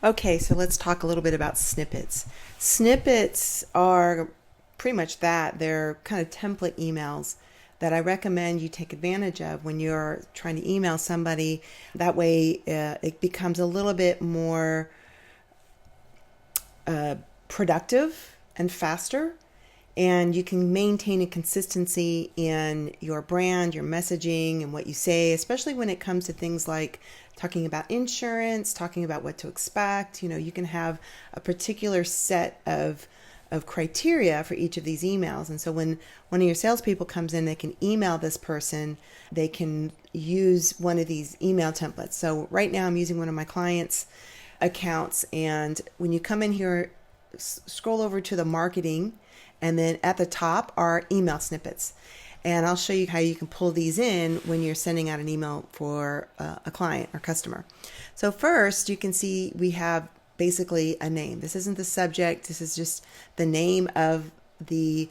Okay, so let's talk a little bit about snippets. Snippets are pretty much that. They're kind of template emails that I recommend you take advantage of when you're trying to email somebody. That way, it becomes a little bit more productive and faster, and you can maintain a consistency in your brand, your messaging, and what you say, especially when it comes to things like talking about insurance, talking about what to expect. You can have a particular set of criteria for each of these emails. And so when one of your salespeople comes in, they can email this person, they can use one of these email templates. So right now I'm using one of my clients' accounts, and when you come in here, scroll over to the marketing, and then at the top are email snippets. And I'll show you how you can pull these in when you're sending out an email for a client or customer. So first, you can see we have basically a name. This isn't the subject. This is just the name of the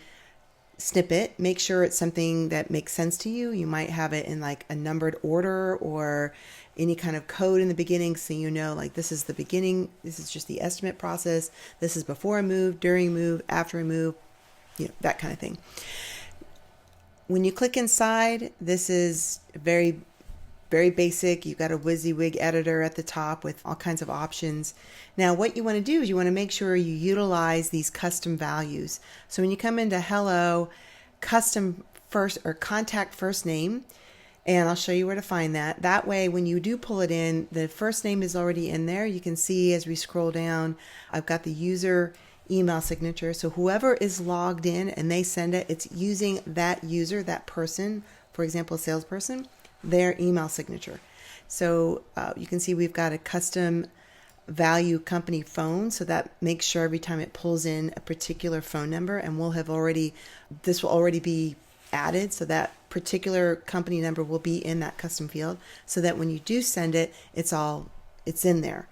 snippet. Make sure it's something that makes sense to you. You might have it in like a numbered order or any kind of code in the beginning, so like this is the beginning, this is just the estimate process, this is before a move, during a move, after a move, that kind of thing. When you click inside, this is very, very basic. You've got a WYSIWYG editor at the top with all kinds of options. Now, what you want to do is you want to make sure you utilize these custom values. So when you come into Hello, custom first or contact first name, and I'll show you where to find that. That way, when you do pull it in, the first name is already in there. You can see as we scroll down, I've got the user email signature. So whoever is logged in and they send it, it's using that user, that person, for example, a salesperson, their email signature. So you can see we've got a custom value company phone, so that makes sure every time it pulls in a particular phone number, and this will already be added, so that particular company number will be in that custom field, so that when you do send it, it's in there.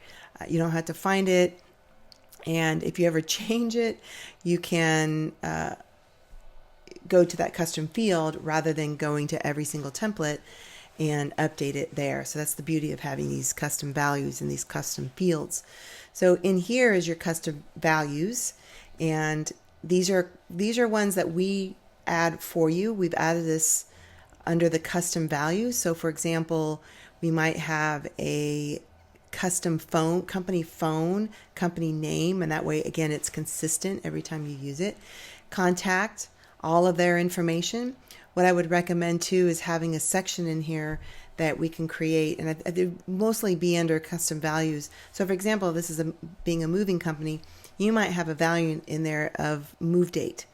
You don't have to find it, and if you ever change it, you can go to that custom field rather than going to every single template and update it there. So that's the beauty of having these custom values and these custom fields. So in here is your custom values, and these are ones that we add for you. We've added this under the custom values. So for example, we might have a custom phone, company name, and that way again it's consistent every time you use it. Contact, all of their information. What I would recommend too is having a section in here that we can create, and it would mostly be under custom values. So for example, this is being a moving company, you might have a value in there of move date.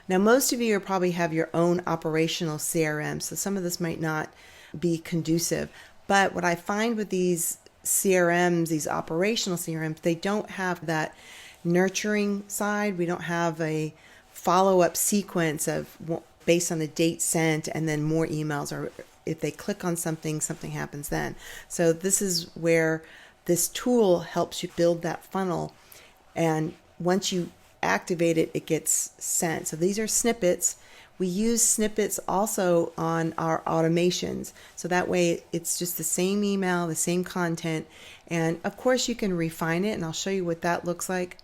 Now, most of you probably have your own operational CRM, so some of this might not be conducive. But what I find with these CRMs, these operational CRMs, they don't have that nurturing side. We don't have a follow-up sequence of based on the date sent and then more emails, or if they click on something happens then. So this is where this tool helps you build that funnel, and once you activate it, it gets sent. So these are snippets. We use snippets also on our automations. So that way it's just the same email, the same content. And of course you can refine it, and I'll show you what that looks like.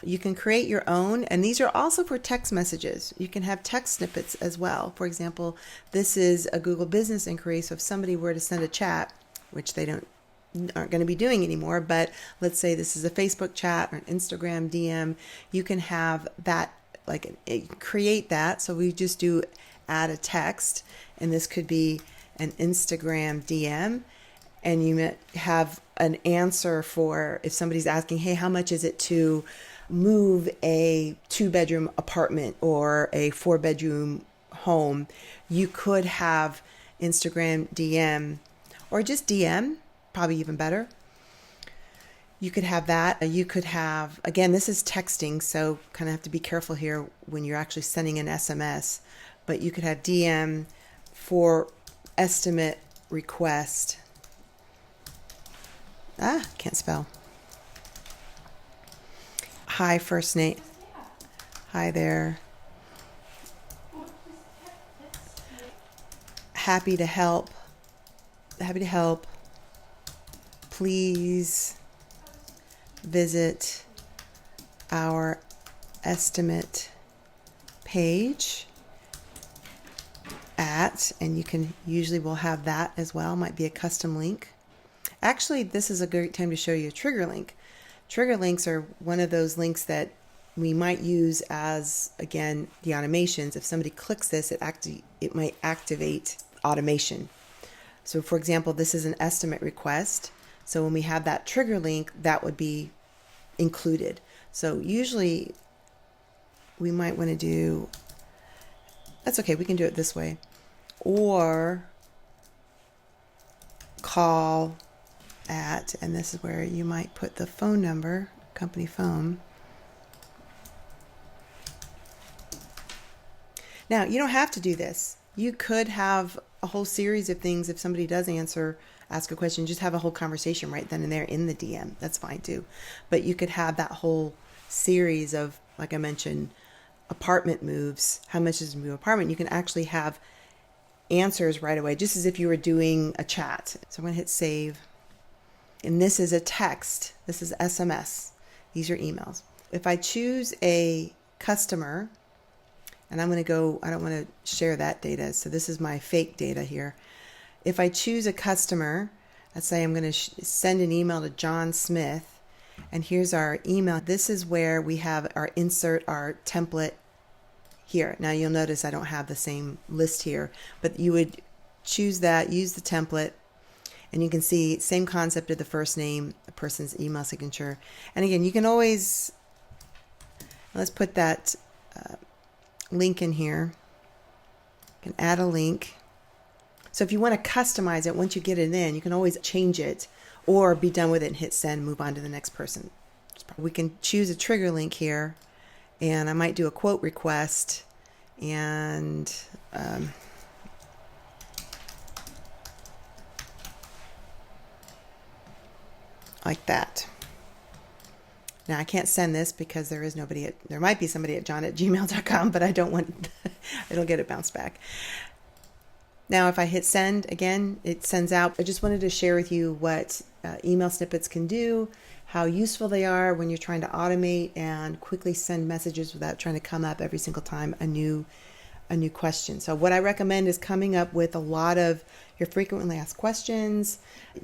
You can create your own, and these are also for text messages. You can have text snippets as well. For example, this is a Google Business Inquiry. So if somebody were to send a chat, which they aren't going to be doing anymore, but let's say this is a Facebook chat or an Instagram DM, you can have that, create that. So we just do add a text, and this could be an Instagram DM, and you have an answer for if somebody's asking, hey, how much is it to move a 2-bedroom apartment or a 4-bedroom home? You could have Instagram DM, or just DM, probably even better. You could have that. You could have, again, this is texting, so kind of have to be careful here when you're actually sending an SMS, but you could have DM for estimate request. Can't spell. Hi, first name. Hi there. Happy to help. Please visit our estimate page at, and you can usually will have that as well, might be a custom link. Actually, this is a great time to show you a trigger link. Trigger links are one of those links that we might use as, again, the automations. If somebody clicks this, it might activate automation. So for example, this is an estimate request. So when we have that trigger link, that would be included. So usually we might want to do, that's okay, we can do it this way. Or call at, and this is where you might put the phone number, company phone. Now, you don't have to do this. You could have a whole series of things. If somebody does ask a question, just have a whole conversation right then and there in the DM. That's fine too. But you could have that whole series of, like I mentioned, apartment moves. How much is a new apartment? You can actually have answers right away, just as if you were doing a chat. So I'm going to hit save. And this is a text. This is SMS. These are emails. If I choose a customer, and I'm going to go, I don't want to share that data. So this is my fake data here. If I choose a customer, let's say I'm going to send an email to John Smith, and here's our email. This is where we have our insert, our template here. Now you'll notice I don't have the same list here, but you would choose that, use the template, and you can see same concept of the first name, the person's email signature. And again, you can always, let's put that link in here. You can add a link. So if you want to customize it, once you get it in, you can always change it or be done with it and hit send, move on to the next person. We can choose a trigger link here, and I might do a quote request, and like that. Now I can't send this because there is nobody there might be somebody at john@gmail.com, but I don't want, it'll get it bounced back. Now if I hit send, again, it sends out. I just wanted to share with you what email snippets can do, how useful they are when you're trying to automate and quickly send messages without trying to come up every single time a new question. So what I recommend is coming up with a lot of your frequently asked questions,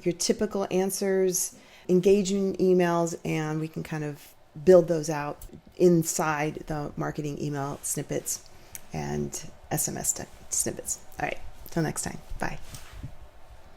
your typical answers, engaging emails, and we can kind of build those out inside the marketing email snippets and SMS snippets. All right, till next time. Bye.